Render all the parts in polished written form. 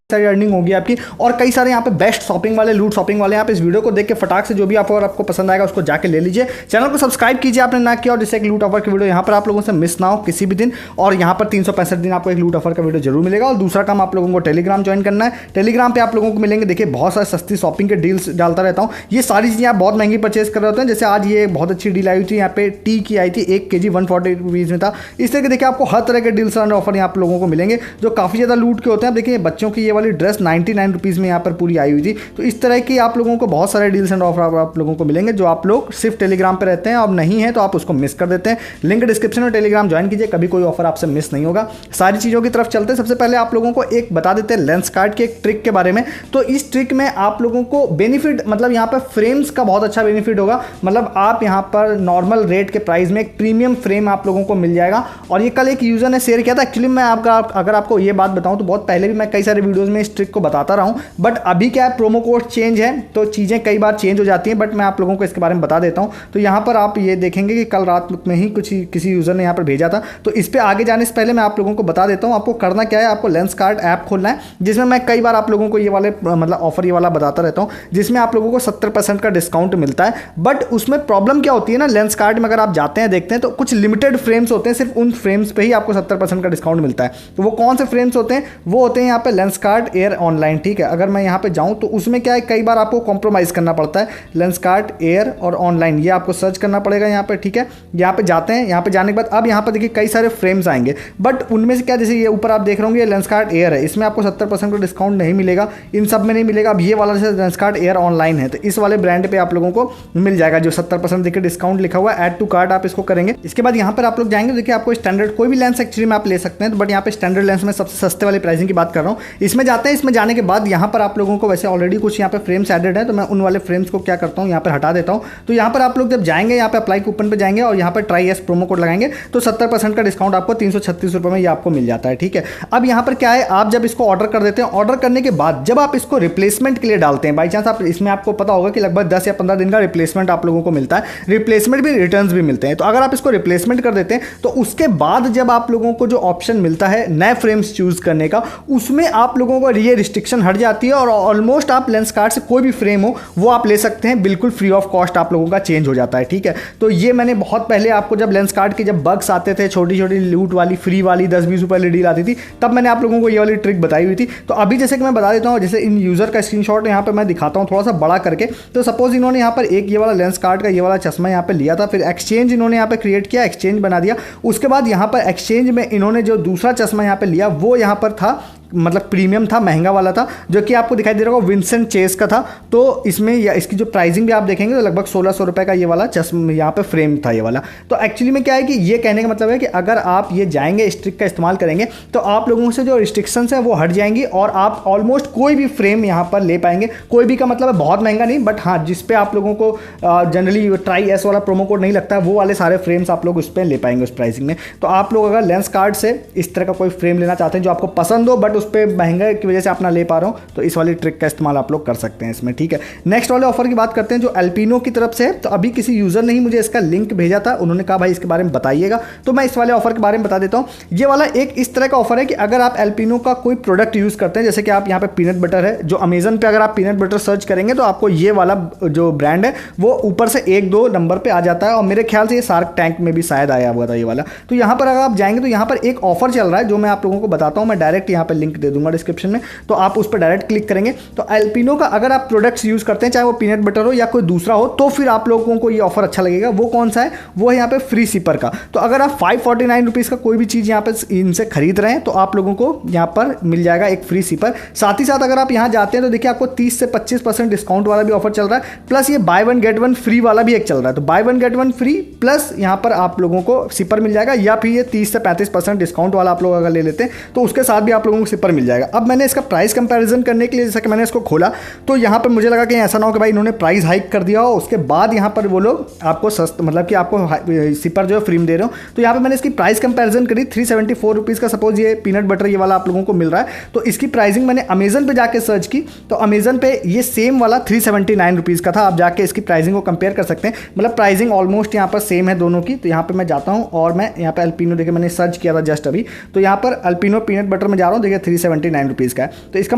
सारी अर्निंग होगी आपकी, और कई सारे यहाँ पे बेस्ट शॉपिंग वाले, लूट शॉपिंग वाले यहाँ पे इस वीडियो को देख के फटाक से जो भी ऑफर आपको पसंद आएगा उसको जाके ले लीजिए। चैनल को सब्सक्राइब कीजिए आपने ना किया, और जिससे एक लूट ऑफर की वीडियो यहाँ पर आप लोगों से मिस ना हो किसी भी दिन। और यहाँ पर 365 दिन आपको एक लूट ऑफर का वीडियो जरूर मिलेगा। और दूसरा काम, आप लोगों को टेलीग्राम ज्वाइन करना है। टेलीग्राम पे आप लोगों को मिलेंगे, देखिए बहुत सारे सस्ती शॉपिंग के डील्स डालता रहता हूँ। ये सारी चीज़ें आप बहुत महंगी परचेज कर रहे होते हैं। जैसे आज ये बहुत अच्छी डील आई थी, यहाँ पे टी की आई थी, 1 kg 140 रुपीज़ में था। इस तरह के देखिए आपको हर तरह के डील्स एंड ऑफर यहाँ आप लोगों को मिलेंगे जो काफ़ी ज़्यादा लूट के होते हैं। देखिए बच्चों की ये वाली ड्रेस 99 रुपीज़ में यहाँ पर पूरी आई हुई थी। तो इस तरह की आप लोगों को बहुत सारे डील्स एंड ऑफर आप लोगों को मिलेंगे जो आप लोग सिर्फ टेलीग्राम पे रहते हैं, और नहीं है तो आप उसको मिस कर देते हैं। लिंक डिस्क्रिप्शन में, टेलीग्राम ज्वाइन कीजिए, कभी कोई ऑफर आपसे मिस नहीं होगा। सारी चीज़ों की तरफ चलते हैं। सबसे पहले आप लोगों को एक बता देते हैं लेंसकार्ट के एक ट्रिक के बारे में। तो इस ट्रिक में आप लोगों को बेनिफिट, मतलब यहाँ पर फ्रेम्स का बहुत अच्छा बेनिफिट होगा। मतलब आप यहाँ पर नॉर्मल रेट के प्राइस में एक प्रीमियम फ्रेम आप लोगों को मिल जाएगा। और ये कल एक यूजर ने शेयर किया था। एक्चुअली मैं अगर आपको ये बात बताऊं तो बहुत पहले भी मैं कई सारे वीडियोस में इस ट्रिक को बताता रहा हूं, बट अभी क्या है, प्रोमो कोड चेंज है तो चीज़ें कई बार चेंज हो जाती हैं। बट मैं आप लोगों को इसके बारे में बता देता हूं। तो यहाँ पर आप ये देखेंगे कि कल रात में ही किसी यूजर ने यहाँ पर भेजा था। तो इस पर आगे जाने से पहले मैं आप लोगों को बता देता हूँ आपको करना क्या है। आपको लेंसकार्ट ऐप खोलना है, जिसमें मैं कई बार आप लोगों को ये वाले मतलब ऑफर ये वाला बताता रहता हूँ, जिसमें आप लोगों को 70% का डिस्काउंट मिलता है। बट उसमें प्रॉब्लम क्या होती है ना, लेंसकार्ट में अगर आप जाते हैं देखते हैं तो कुछ लिमिटेड फ्रेम्स होते हैं, सिर्फ उन फ्रेम्स पे ही आपको 70% का डिस्काउंट मिलता है। तो वो कौन से फ्रेम्स होते हैं? वो होते हैं यहाँ पे लेंसकार्ट एयर ऑनलाइन। ठीक है, अगर मैं यहाँ पे जाऊँ तो उसमें क्या है, कई बार आपको कॉम्प्रोमाइज़ करना पड़ता है। लेंसकार्ट एयर और ऑनलाइन, ये आपको सर्च करना पड़ेगा यहाँ पे। ठीक है, यहाँ पे जाते हैं। यहाँ पे जाने के बाद अब यहाँ पे देखिए कई सारे फ्रेम्स आएंगे, बट उनमें से क्या, जैसे ये ऊपर आप देख रहे होंगे ये लेंसकार्ट एयर है, इसमें आपको 70% का डिस्काउंट नहीं मिलेगा, इन सब में नहीं मिलेगा। अब ये वाला जैसे लेंसकार्ट एयर ऑनलाइन है तो इस वाले ब्रांड पे आप लोगों को मिल जाएगा जो 70% देखिए डिस्काउंट लिखा हुआ है। ऐड टू कार्ट आप इसको करेंगे। इसके बाद यहाँ पर आप लोग जाएंगे, देखिए आपको स्टैंडर्ड कोई भी लेंस एक्चुअली में आप ले सकते हैं, बट यहाँ पे स्टैंडर्ड लेंस में सबसे सस्ते वाली प्राइसिंग की बात कर रहा हूँ। इसमें जाते हैं। इसमें जाने के बाद यहाँ पर आप लोगों को वैसे ऑलरेडी कुछ यहाँ पे फ्रेम्स एडेड है, तो मैं उन वाले फ्रेम्स को क्या करता हूँ यहाँ पर हटा देता हूँ। तो यहाँ पर आप लोग जब जाएंगे यहाँ पे अप्लाई कूपन पे जाएंगे और यहाँ पर ट्राई एस प्रोमो कोड लगाएंगे तो 70% का डिस्काउंट आपको 336 रुपये में ये आपको मिल जाता है। ठीक है, अब यहाँ पर क्या है, आप जब इसको ऑर्डर कर देते हैं, ऑर्डर करने के बाद जब आप इसको रिप्लेसमेंट के लिए डालते हैं, बाई चांस आप इसमें आपको पता होगा कि लगभग 10 या 15 दिन का रिप्लेसमेंट आप लोगों को मिलता है, रिप्लेसमेंट भी रिटर्न्स भी मिलते हैं। तो अगर आप इसको रिप्लेसमेंट कर देते हैं तो उसके बाद जब आप लोगों को जो ऑप्शन मिलता है नए फ्रेम्स चूज करने का, उसमें आप लोगों को ये रिस्ट्रिक्शन हट जाती है और ऑलमोस्ट आप लेंसकार्ट से कोई भी फ्रेम हो वो आप ले सकते हैं, बिल्कुल फ्री ऑफ कॉस्ट आप लोगों का चेंज हो जाता है। ठीक है, तो ये मैंने बहुत पहले आपको जब लेंसकार्ट के जब बग्स आते थे, छोटी छोटी लूट वाली फ्री वाली 10-20 रुपये वाली डील आती थी, तब मैंने आप लोगों को ये वाली ट्रिक बताई हुई थी। तो अभी जैसे कि मैं बता देता हूँ, जैसे इन यूजर का स्क्रीनशॉट यहाँ पे मैं दिखाता हूँ थोड़ा सा बड़ा करके। तो सपोज इन्होंने यहाँ पर एक ये वाला लेंसकार्ट का ये वाला चश्मा यहाँ पे लिया था, फिर एक्सचेंज इन्होंने यहाँ पे क्रिएट किया, एक्सचेंज बना दिया। उसके बाद यहाँ पर एक्सचेंज में इन्होंने जो दूसरा चश्मा यहाँ पे लिया वो यहाँ पर था, मतलब प्रीमियम था, महंगा वाला था, जो कि आपको दिखाई दे रहा होगा विंसेंट चेस का था। तो इसमें या इसकी जो प्राइसिंग भी आप देखेंगे तो लगभग 1600 रुपये का ये वाला चश्मा यहाँ पे फ्रेम था ये वाला। तो एक्चुअली में क्या है कि ये कहने का मतलब है कि अगर आप ये जाएंगे इस ट्रिक का इस्तेमाल करेंगे तो आप लोगों से जो रिस्ट्रिक्शंस है वो हट जाएंगी और आप ऑलमोस्ट कोई भी फ्रेम यहाँ पर ले पाएंगे। कोई भी का मतलब है बहुत महंगा नहीं, बट हाँ जिस पे आप लोगों को जनरली ट्राई एस वाला प्रोमो कोड नहीं लगता है वो वाले सारे फ्रेम्स आप लोग उस पर ले पाएंगे उस प्राइसिंग में। तो आप लोग अगर लेंसकार्ट से इस तरह का कोई फ्रेम लेना चाहते हैं जो आपको पसंद हो बट उस पर महंगा की वजह से आप ना ले पा रहे हो, तो इस वाली ट्रिक का इस्तेमाल आप लोग कर सकते हैं इसमें। ठीक है, नेक्स्ट वाले ऑफर की बात करते हैं जो एल्पिनो की तरफ से है। तो अभी किसी यूजर ने ही मुझे इसका लिंक भेजा था, उन्होंने कहा भाई इसके बारे में बताइएगा, तो मैं इस वाले ऑफर के बारे में बता देता हूँ। ये वाला एक इस तरह का ऑफर है कि अगर आप एल्पिनो का कोई प्रोडक्ट यूज करते हैं, जैसे कि आप यहाँ पे पीनट बटर है, जो अमेजन पे अगर आप पीनट बटर सर्च करेंगे तो आपको ये वाला जो ब्रांड है वो ऊपर से 1-2 नंबर पे आ जाता है, और मेरे ख्याल से ये शार्क टैंक में भी शायद आया हुआ था ये वाला। तो यहाँ पर अगर आप जाएंगे तो यहाँ पर एक ऑफर चल रहा है जो मैं आप लोगों को बताता हूँ, मैं डायरेक्ट यहाँ पे लिंक दे दूंगा डिस्क्रिप्शन में, तो आप उस पर डायरेक्ट क्लिक करेंगे। तो एल्पिनो का अगर आप प्रोडक्ट्स यूज करते हैं, चाहे वो पीनट बटर हो या कोई दूसरा हो, तो फिर आप लोगों को ये ऑफर अच्छा लगेगा। वो कौन सा है? वो है यहाँ पे फ्री सिपर का। तो अगर आप 549 रुपीज़ का कोई भी चीज़ यहाँ पे इनसे खरीद रहे हैं तो आप लोगों को यहाँ पर मिल जाएगा एक फ्री सिपर। साथ ही साथ अगर आप यहाँ जाते हैं तो देखिए आपको 30 से 25% डिस्काउंट वाला भी ऑफर चल रहा है, प्लस ये by one get one free वाला भी एक चल रहा है। तो by one get one free plus यहाँ पर आप लोगों को सिपर मिल जाएगा, या फिर ये 30 से 35% डिस्काउंट वाला आप लोग अगर ले लेते हैं तो उसके साथ भी आप लोगों को सिपर मिल जाएगा। अब मैंने इसका प्राइस कंपैरिजन करने के लिए जैसा कि मैंने इसको खोला तो यहाँ पर मुझे लगा कि ऐसा ना हो कि भाई इन्होंने प्राइस हाइक कर दिया हो, उसके बाद यहाँ पर वो लोग आपको सस्ता मतलब कि आपको सिपर जो है फ्री में दे रहे हो। तो यहाँ पे मैंने इसकी प्राइस कंपैरिजन करी, 374 रुपीज़ का सपोज ये पीनट बटर ये वाला आप लोगों को मिल रहा है, तो इसकी प्राइसिंग मैंने अमेजन पे जाके सर्च की तो अमेजन पे ये सेम वाला 379 रुपीज़ का था। आप जाके इसकी प्राइसिंग को कंपेयर कर सकते हैं, मतलब प्राइसिंग ऑलमोस्ट यहाँ पर सेम है दोनों की। तो यहाँ पर मैं जाता हूँ और मैं यहाँ पर अल्पिनो देखिए मैंने सर्च किया था जस्ट अभी, तो यहाँ पर अल्पिनो पीनट बटर में जा रहा हूँ, देखिए 379 रुपीज़ का है। तो इसका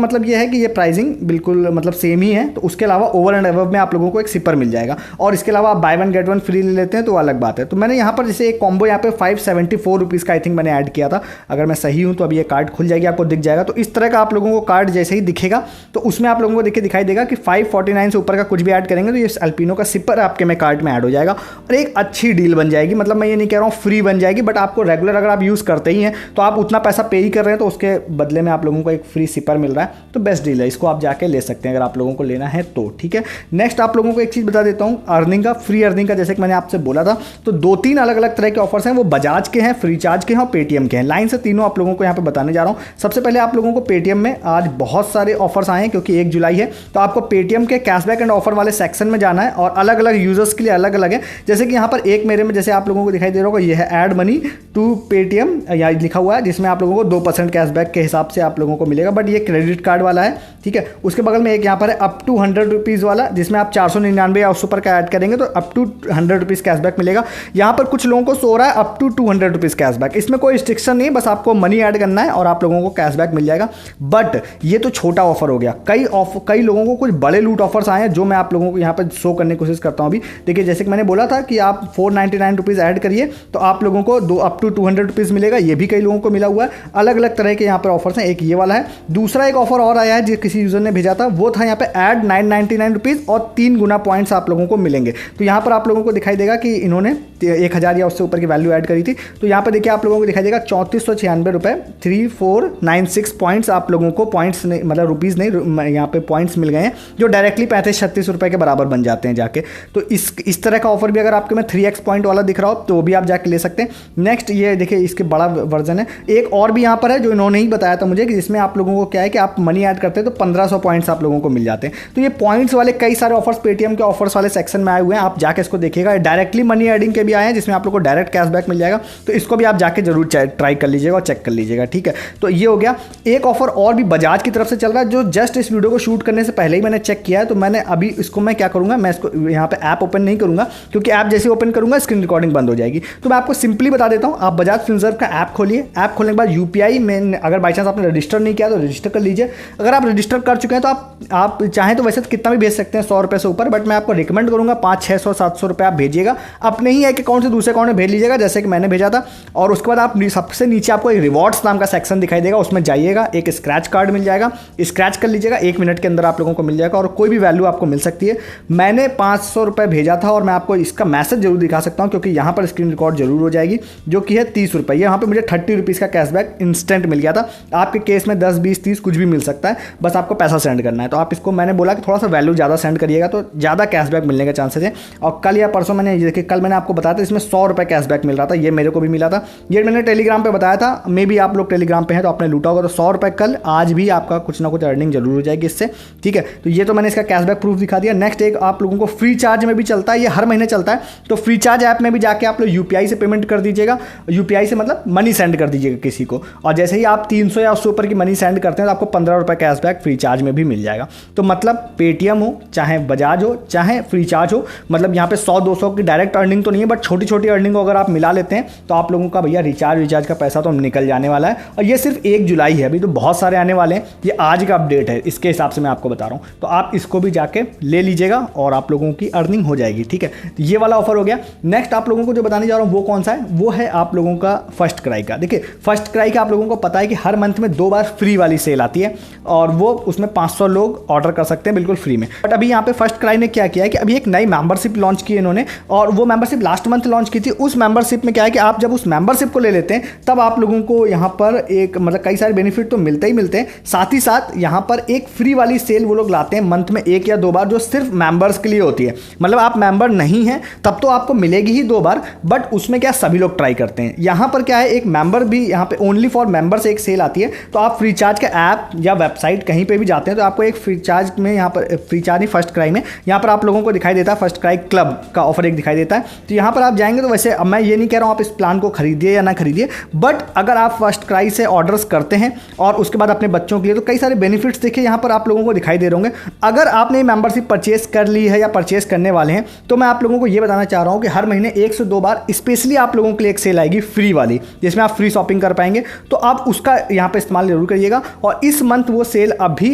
मतलब ये है कि ये प्राइसिंग बिल्कुल मतलब सेम ही है। तो उसके अलावा ओवर एंड अबव में आप लोगों को एक सिपर मिल जाएगा, और इसके अलावा आप by one get one free ले लेते हैं तो अलग बात है। तो मैंने यहाँ पर जैसे एक कॉम्बो यहाँ पे 574 रुपीज़ का आई थिंक मैंने ऐड किया था, अगर मैं सही हूँ तो अभी ये कार्ड खुल जाएगी, आपको दिख जाएगा। तो इस तरह का आप लोगों को कार्ड जैसे ही दिखेगा तो उसमें आप लोगों को देखिए दिखाई देगा कि 549 से ऊपर का कुछ भी ऐड करेंगे तो ये अल्पिनो का सिपर आपके में कार्ड में ऐड हो जाएगा, और एक अच्छी डील बन जाएगी। मतलब मैं ये नहीं कह रहा हूँ फ्री बन जाएगी, बट आपको रेगुलर अगर आप यूज़ करते ही हैं तो आप उतना पैसा पे ही कर रहे हैं तो उसके बदले में आप लोगों को एक फ्री सिपर मिल रहा है। तो बेस्ट डील है, इसको आप जाके ले सकते हैं अगर आप लोगों को लेना है तो, ठीक है। नेक्स्ट आप लोगों को एक चीज़ बता देता हूँ अर्निंग का, फ्री अर्निंग का, जैसे कि मैंने आपसे बोला था। तो 2-3 अलग अलग तरह के ऑफर्स हैं, वो बजाज के हैं, फ्री चार्ज के हैं और पेटीएम के हैं। लाइन से तीनों आप लोगों को यहाँ पे बताने जा रहा हूँ। सबसे पहले आप लोगों को पेटीएम में आज बहुत सारे ऑफर्स आए हैं क्योंकि 1 जुलाई है, तो आपको पेटीएम के कैशबैक एंड ऑफर वाले सेक्शन में जाना है, और अलग अलग यूजर्स के लिए अलग अलग है। जैसे कि यहाँ पर एक मेरे में जैसे आप लोगों को दिखाई दे रहा होगा, ये है ऐड मनी टू पेटीएम यहाँ लिखा हुआ है, जिसमें आप लोगों को 2% कैशबैक के हिसाब से आप लोगों को मिलेगा, बट ये क्रेडिट कार्ड वाला है, ठीक है। उसके बगल में एक यहाँ पर है अप टू 100 रुपीज़ वाला, जिसमें आप 499 या उससे ऊपर का ऐड करेंगे तो अप टू 100 रुपीज़ कैशबैक मिलेगा। यहाँ पर कुछ लोगों को सो रहा है अप टू 200 रुपीज़ कैशबैक, इसमें कोई रिस्ट्रिक्शन नहीं, बस आपको मनी ऐड करना है और आप लोगों को कैशबैक मिल जाएगा। बट ये तो छोटा ऑफर हो गया, कई लोगों को कुछ बड़े लूट ऑफर्स आए हैं जो मैं आप लोगों को यहाँ पर शो करने की कोशिश करता हूँ। अभी देखिए, जैसे कि मैंने बोला था कि आप 499 रुपीज़ ऐड करिए तो आप लोगों को अप टू 200 रुपीज़ मिलेगा, ये भी कई लोगों को मिला हुआ है। अलग अलग तरह के यहाँ पर ऑफर्स हैं, एक ये वाला है। दूसरा एक ऑफर और आया है जो किसी यूजर ने भेजा था, वो था यहाँ पे ऐड 999 रुपीज़ और 3 गुना पॉइंट्स आप लोगों को मिलेंगे। तो यहाँ पर आप लोगों को दिखाई देगा कि इन्होंने 1000 या उससे ऊपर की वैल्यू ऐड करी थी। तो यहाँ पर देखिए आप लोगों को दिखाई देगा 3496 रुपये 3496 पॉइंट्स आप लोगों को, पॉइंट्स नहीं मतलब रुपीज़ नहीं, यहाँ पे पॉइंट्स मिल गए हैं जो डायरेक्टली 35-36 रुपये के बराबर बन जाते हैं जाके। तो इस तरह का ऑफर भी अगर आपके में 3x पॉइंट वाला दिख रहा हो तो वो भी आप जाके ले सकते हैं। नेक्स्ट ये देखिए, इसके बड़ा वर्जन है, एक और भी यहाँ पर है जो इन्होंने ही बताया था मुझे, कि जिसमें आप लोगों को क्या है कि आप मनी ऐड करते हैं तो 1500 पॉइंट्स आप लोगों को मिल जाते हैं। तो ये पॉइंट्स वाले कई सारे ऑफर्स पेटीएम के ऑफर्स वाले सेक्शन में आए हुए हैं, आप जाके इसको देखिएगा। डायरेक्टली मनी एडिंग के भी आए हैं जिसमें आप लोग को डायरेक्ट कैशबैक मिल जाएगा, तो इसको भी आप जाके जरूर ट्राई कर लीजिएगा और चेक कर लीजिएगा, ठीक है। तो ये हो गया। एक ऑफर और भी बजाज की तरफ से चल रहा है जो जस्ट इस वीडियो को शूट करने से पहले ही मैंने चेक किया है। तो मैंने अभी इसको मैं क्या करूँगा, मैं इसको यहाँ पे ऐप ओपन नहीं करूँगा क्योंकि ऐप जैसे ओपन करूँगा स्क्रीन रिकॉर्डिंग बंद हो जाएगी। तो मैं आपको सिंपली बता देता हूँ, आप बजाज फिनसर्व का ऐप खोलिए। ऐप खोलने के बाद यूपीआई में अगर बाई चांस आपने रजिस्टर नहीं किया तो रजिस्टर कर लीजिए। अगर आप रजिस्टर कर चुके हैं तो आप चाहें तो वैसे कितना भी भेज सकते हैं 100 रुपये से ऊपर, बट मैं आपको रिकमेंड करूँगा 500-600-700 रुपये आप भेजिएगा। अपने ही एक अकाउंट से दूसरे अकाउंट में भेज लीजिएगा जैसे कि मैंने भेजा था। और उसके बाद आप सबसे नीचे आपको एक रिवॉर्ड्स नाम का सेक्शन दिखाई देगा, उसमें जाइएगा, एक स्क्रैच कार्ड मिल जाएगा, स्क्रैच कर लीजिएगा, 1 मिनट के अंदर आप लोगों को मिल जाएगा और कोई भी वैल्यू आपको मिल सकती है। मैंने 500 रुपये भेजा था और मैं आपको इसका मैसेज जरूर दिखा सकता हूँ क्योंकि यहाँ पर स्क्रीन रिकॉर्ड जरूर हो जाएगी, जो कि है 30 रुपये। यहाँ पर मुझे 30 रुपीज़ का कैशबैक इंस्टेंट मिल गया था। आपके केस में 10, 20, 30 कुछ भी मिल सकता है, बस आपको पैसा सेंड करना है। तो आप इसको, मैंने बोला कि थोड़ा सा वैल्यू ज़्यादा सेंड करिएगा तो ज़्यादा कैशबैक मिलने के चांसेस हैं। और कल या परसों मैंने देखिए, कल मैंने आपको बताया था इसमें 100 रुपये कैशबैक मिल रहा था, ये मेरे को भी मिला था। ये मैंने टेलीग्राम पे बताया था, मे भी आप लोग टेलीग्राम पे हैं तो आपने लूटा होगा। तो 100 रुपये कल, आज भी आपका कुछ ना कुछ अर्निंग जरूर हो जाएगी इससे, ठीक है। तो ये तो मैंने इसका कैशबैक प्रूफ दिखा दिया। नेक्स्ट एक आप लोगों को फ्री चार्ज में भी चलता है, ये हर महीने चलता है। तो फ्री चार्ज ऐप में भी जाके आप लोग यूपीआई से पेमेंट कर दीजिएगा, यूपीआई से मतलब मनी सेंड कर दीजिएगा किसी को, और जैसे ही आप 300 या उससे ऊपर की मनी सेंड करते हैं तो आपको 15 रुपये कैशबैक फ्री चार्ज में भी मिल जाएगा। तो मतलब पेटीएम हो, चाहे बजाज हो, चाहे फ्री चार्ज हो, मतलब यहाँ पे 100-200 की डायरेक्ट अर्निंग तो नहीं है, बट छोटी छोटी अर्निंग को अगर आप मिला लेते हैं तो आप लोगों का भैया रिचार्ज का पैसा तो निकल जाने वाला है। और ये सिर्फ 1 जुलाई है, अभी तो बहुत सारे आने वाले हैं, ये आज का अपडेट है, इसके हिसाब से मैं आपको बता रहा हूँ। तो आप इसको भी जाके ले लीजिएगा और आप लोगों की अर्निंग हो जाएगी, ठीक है। तो ये वाला ऑफर हो गया। नेक्स्ट आप लोगों को जो बताने जा रहा हूँ वो कौन सा है, वो है आप लोगों का फर्स्ट क्राई का। देखिए फर्स्ट क्राई का आप लोगों को पता है कि हर मंथ में 2 बार फ्री वाली सेल आती है और वो उसमें 500 लोग ऑर्डर कर सकते हैं बिल्कुल फ्री में। बट अभी यहाँ पे फर्स्ट क्राई ने क्या किया है कि अभी एक नई मेंबरशिप लॉन्च की है इन्होंने, और वो मेंबरशिप लास्ट मंथ लॉन्च की थी। उस मेंबरशिप में क्या है कि आप जब उस मेंबरशिप को ले लेते हैं तब आप लोगों को यहाँ पर एक मतलब कई सारे बेनिफिट तो मिलते ही मिलते हैं, साथ ही साथ यहाँ पर एक फ्री वाली सेल वो लोग लाते हैं मंथ में 1 या 2 बार, जो सिर्फ मेंबर्स के लिए होती है। मतलब आप मेंबर नहीं हैं तब तो आपको मिलेगी ही 2 बार, बट उसमें क्या सभी लोग ट्राई करते हैं। यहाँ पर क्या है, एक मेंबर भी यहाँ पे ओनली फॉर मेंबर्स एक सेल आती है। तो आप फ्री चार्ज का ऐप या वेबसाइट कहीं पे भी जाते हैं तो आपको एक फ्री चार्ज में यहाँ पर, फ्री चार्ज नहीं, फर्स्ट क्राई में यहाँ पर आप लोगों को दिखाई देता है फर्स्ट क्राई क्लब का ऑफर एक दिखाई देता है। तो यहाँ पर आप जाएंगे तो वैसे अब मैं ये नहीं कह रहा हूँ आप इस प्लान को खरीदिए या ना खरीदिए, बट अगर आप फर्स्ट क्राई से ऑर्डर्स करते हैं और उसके बाद अपने बच्चों के लिए, तो कई सारे बेनिफिट्स देखिए यहाँ पर आप लोगों को दिखाई दे रहे होंगे। अगर आपने मेंबरशिप परचेस कर ली है या परचेस करने वाले हैं तो मैं आप लोगों को ये बताना चाह रहा हूँ कि हर महीने 1 से 2 बार स्पेशली आप लोगों के लिए एक सेल आएगी फ्री वाली, जिसमें आप फ्री शॉपिंग कर पाएंगे। तो आप उसका यहाँ पे इस्तेमाल जरूर करिएगा। और इस मंथ वो सेल अभी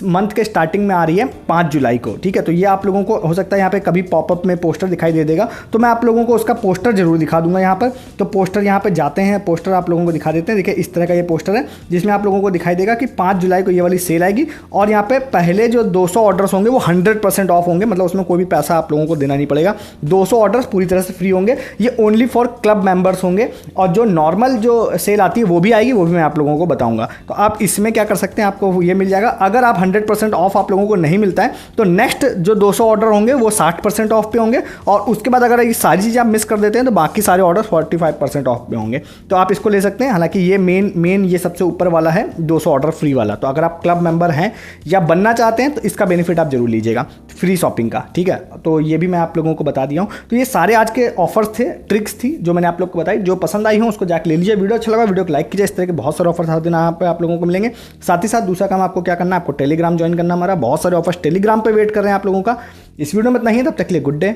मंथ के स्टार्टिंग में आ रही है 5 जुलाई को, ठीक है। तो ये आप लोगों को हो सकता है यहाँ पे कभी पॉपअप में पोस्टर दिखाई दे देगा, तो मैं आप लोगों को उसका पोस्टर जरूर दिखा दूंगा यहाँ पर। तो पोस्टर यहाँ पे जाते हैं, पोस्टर आप लोगों को दिखा देते हैं। देखिए इस तरह का ये पोस्टर है जिसमें आप लोगों को दिखाई देगा कि 5 जुलाई को ये वाली सेल आएगी और यहाँ पे पहले जो 200 ऑर्डर्स होंगे वो 100% ऑफ होंगे, मतलब उसमें कोई भी पैसा आप लोगों को देना नहीं पड़ेगा। 200 ऑर्डर्स पूरी तरह से फ्री होंगे। ये ओनली फॉर क्लब मेंबर्स होंगे और जो नॉर्मल जो सेल आती है वो भी आएगी, वो भी मैं आप लोगों को बताऊंगा। तो आप इसमें क्या कर सकते हैं, आपको ये मिल जाएगा। अगर आप 100% ऑफ आप लोगों को नहीं मिलता है तो नेक्स्ट जो 200 ऑर्डर होंगे वो 60% ऑफ पे होंगे और उसके बाद अगर ये सारी चीज़ें आप मिस कर देते हैं तो बाकी सारे ऑर्डर 45% ऑफ पे होंगे। तो आप इसको ले सकते हैं। हालांकि ये मेन ये सबसे ऊपर वाला है 200 ऑर्डर फ्री वाला। तो अगर आप क्लब मेंबर हैं या बनना चाहते हैं तो इसका बेनिफिट आप जरूर लीजिएगा फ्री शॉपिंग का, ठीक है। तो ये भी मैं आप लोगों को बता दिया हूँ। तो ये सारे आज के ऑफर्स थे, ट्रिक्स थी जो मैंने आप लोग को बताई। जो पसंद आई हो उसको जाके ले लीजिए। वीडियो अच्छा लगा वीडियो को लाइक कीजिए। इस तरह के बहुत सारे ऑफर्स हर दिन यहाँ पे आप लोगों को मिलेंगे। साथ ही साथ दूसरा काम आपको क्या करना है, आपको टेलीग्राम ज्वाइन करना। हमारा बहुत सारे ऑफर्स टेलीग्राम पे वेट कर रहे हैं आप लोगों का। इस वीडियो में इतना ही, तब तक के लिए गुड डे,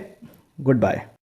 गुड बाय।